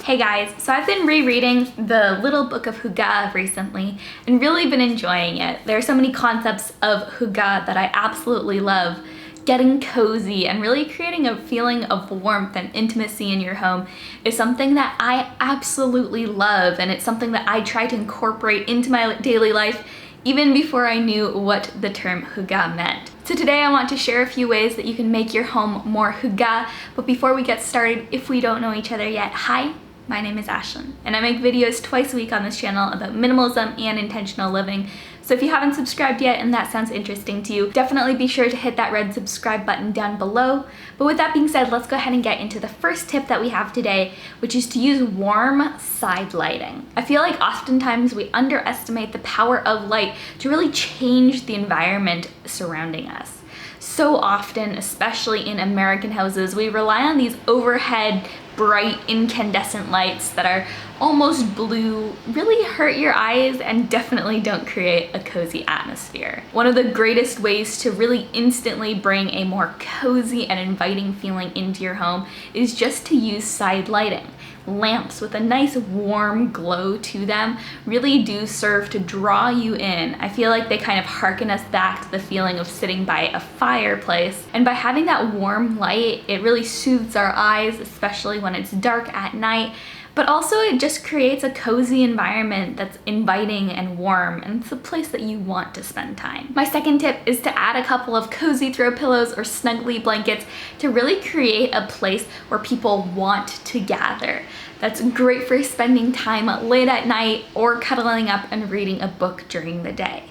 Hey guys, so I've been rereading the Little Book of HYGGE recently and really been enjoying it. There are so many concepts of HYGGE that I absolutely love. Getting cozy and really creating a feeling of warmth and intimacy in your home is something that I absolutely love, and it's something that I try to incorporate into my daily life even before I knew what the term HYGGE meant. So today I want to share a few ways that you can make your home more HYGGE, but before we get started, if we don't know each other yet, hi, my name is Ashlynne, and I make videos twice a week on this channel about minimalism and intentional living. So if you haven't subscribed yet and that sounds interesting to you, definitely be sure to hit that red subscribe button down below. But with that being said, let's go ahead and get into the first tip that we have today, which is to use warm side lighting. I feel like oftentimes we underestimate the power of light to really change the environment surrounding us. So often, especially in American houses, we rely on these overhead bright incandescent lights that are almost blue, really hurt your eyes and definitely don't create a cozy atmosphere. One of the greatest ways to really instantly bring a more cozy and inviting feeling into your home is just to use side lighting. Lamps with a nice warm glow to them really do serve to draw you in. I feel like they kind of harken us back to the feeling of sitting by a fireplace, and by having that warm light, it really soothes our eyes, especially when it's dark at night. But also it just creates a cozy environment that's inviting and warm, and it's a place that you want to spend time. My second tip is to add a couple of cozy throw pillows or snuggly blankets to really create a place where people want to gather. That's great for spending time late at night or cuddling up and reading a book during the day.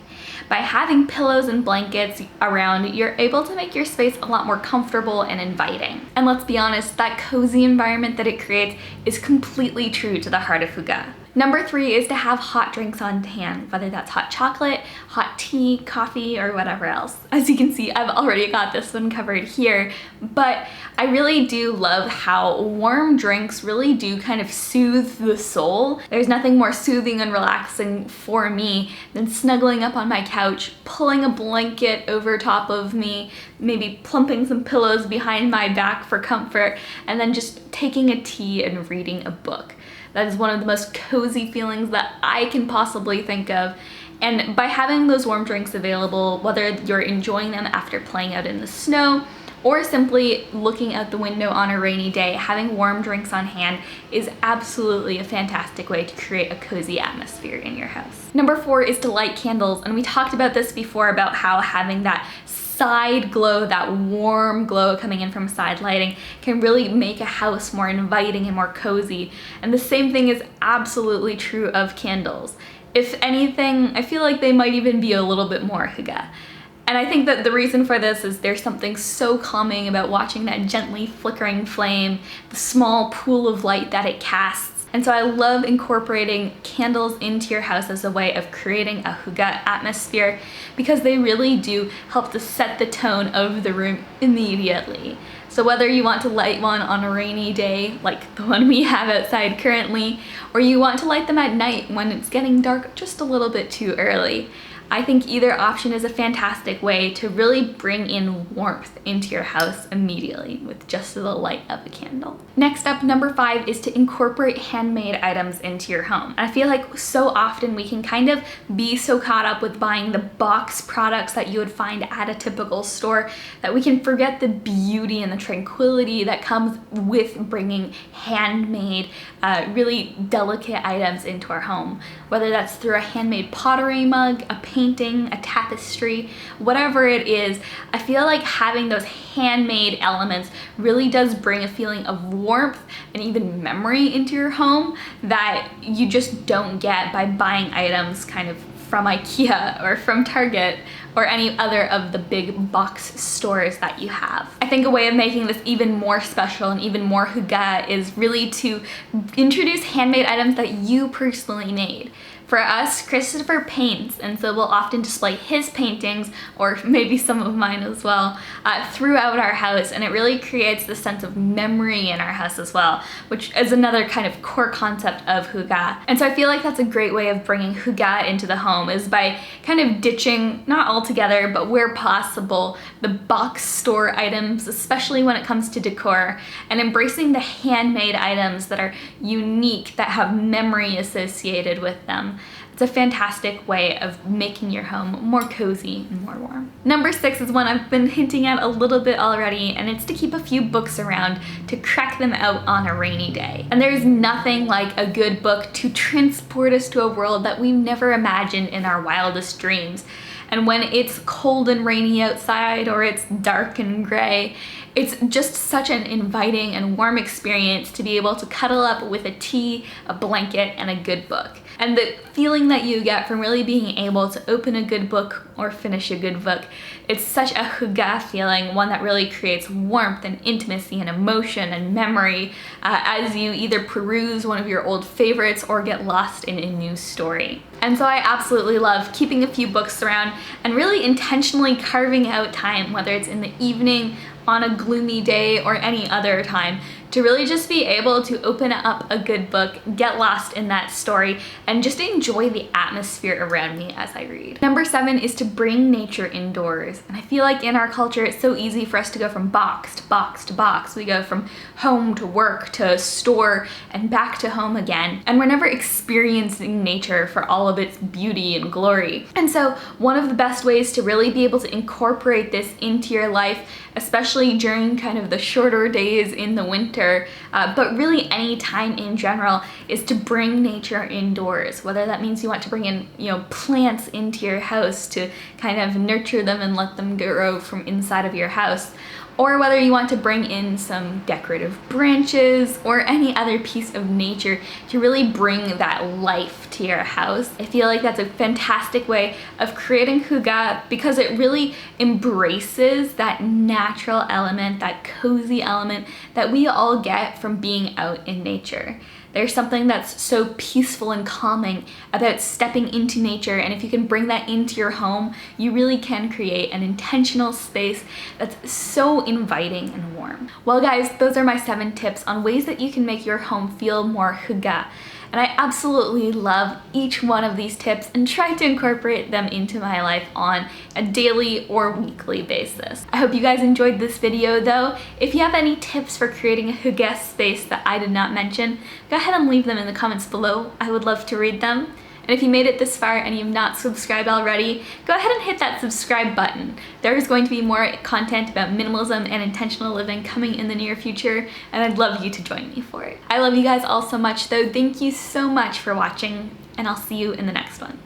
By having pillows and blankets around, you're able to make your space a lot more comfortable and inviting. And let's be honest, that cozy environment that it creates is completely true to the heart of HYGGE. Number 3 is to have hot drinks on hand, whether that's hot chocolate, hot tea, coffee, or whatever else. As you can see, I've already got this one covered here, but I really do love how warm drinks really do kind of soothe the soul. There's nothing more soothing and relaxing for me than snuggling up on my couch, pulling a blanket over top of me, maybe plumping some pillows behind my back for comfort, and then just taking a tea and reading a book. That is one of the most cozy feelings that I can possibly think of. And by having those warm drinks available, whether you're enjoying them after playing out in the snow or simply looking out the window on a rainy day, having warm drinks on hand is absolutely a fantastic way to create a cozy atmosphere in your house. Number 4 is to light candles, and we talked about this before about how having that side glow, that warm glow coming in from side lighting, can really make a house more inviting and more cozy. And the same thing is absolutely true of candles. If anything, I feel like they might even be a little bit more HYGGE. And I think that the reason for this is there's something so calming about watching that gently flickering flame, the small pool of light that it casts. And so I love incorporating candles into your house as a way of creating a HYGGE atmosphere, because they really do help to set the tone of the room immediately. So whether you want to light one on a rainy day, like the one we have outside currently, or you want to light them at night when it's getting dark just a little bit too early, I think either option is a fantastic way to really bring in warmth into your house immediately with just the light of a candle. Next up, number 5 is to incorporate handmade items into your home. I feel like so often we can kind of be so caught up with buying the box products that you would find at a typical store that we can forget the beauty and the tranquility that comes with bringing handmade, really delicate items into our home. Whether that's through a handmade pottery mug, a painting, a tapestry, whatever it is, I feel like having those handmade elements really does bring a feeling of warmth and even memory into your home that you just don't get by buying items kind of from IKEA or from Target or any other of the big box stores that you have. I think a way of making this even more special and even more HYGGE is really to introduce handmade items that you personally made. For us, Christopher paints, and so we'll often display his paintings, or maybe some of mine as well, throughout our house, and it really creates the sense of memory in our house as well, which is another kind of core concept of HYGGE. And so I feel like that's a great way of bringing HYGGE into the home, is by kind of ditching, not altogether, but where possible, the box store items, especially when it comes to decor, and embracing the handmade items that are unique, that have memory associated with them. It's a fantastic way of making your home more cozy and more warm. Number 6 is one I've been hinting at a little bit already, and it's to keep a few books around to crack them out on a rainy day. And there's nothing like a good book to transport us to a world that we've never imagined in our wildest dreams. And when it's cold and rainy outside, or it's dark and gray, it's just such an inviting and warm experience to be able to cuddle up with a tea, a blanket, and a good book. And the feeling that you get from really being able to open a good book or finish a good book, it's such a HYGGE feeling, one that really creates warmth and intimacy and emotion and memory as you either peruse one of your old favorites or get lost in a new story. And so I absolutely love keeping a few books around and really intentionally carving out time, whether it's in the evening, on a gloomy day, or any other time, to really just be able to open up a good book, get lost in that story, and just enjoy the atmosphere around me as I read. Number 7 is to bring nature indoors. And I feel like in our culture, it's so easy for us to go from box to box to box. We go from home to work to store and back to home again. And we're never experiencing nature for all of its beauty and glory. And so one of the best ways to really be able to incorporate this into your life, especially during kind of the shorter days in the winter, but really any time in general, is to bring nature indoors. Whether that means you want to bring in, plants into your house to kind of nurture them and let them grow from inside of your house, or whether you want to bring in some decorative branches or any other piece of nature to really bring that life to your house. I feel like that's a fantastic way of creating HYGGE, because it really embraces that natural element, that cozy element that we all get from being out in nature. There's something that's so peaceful and calming about stepping into nature, and if you can bring that into your home, you really can create an intentional space that's so inviting and warm. Well guys, those are my 7 tips on ways that you can make your home feel more HYGGE. And I absolutely love each one of these tips and try to incorporate them into my life on a daily or weekly basis. I hope you guys enjoyed this video though. If you have any tips for creating a HYGGE space that I did not mention, go ahead and leave them in the comments below. I would love to read them. And if you made it this far and you've not subscribed already, go ahead and hit that subscribe button. There's going to be more content about minimalism and intentional living coming in the near future, and I'd love you to join me for it. I love you guys all so much though. Thank you so much for watching, and I'll see you in the next one.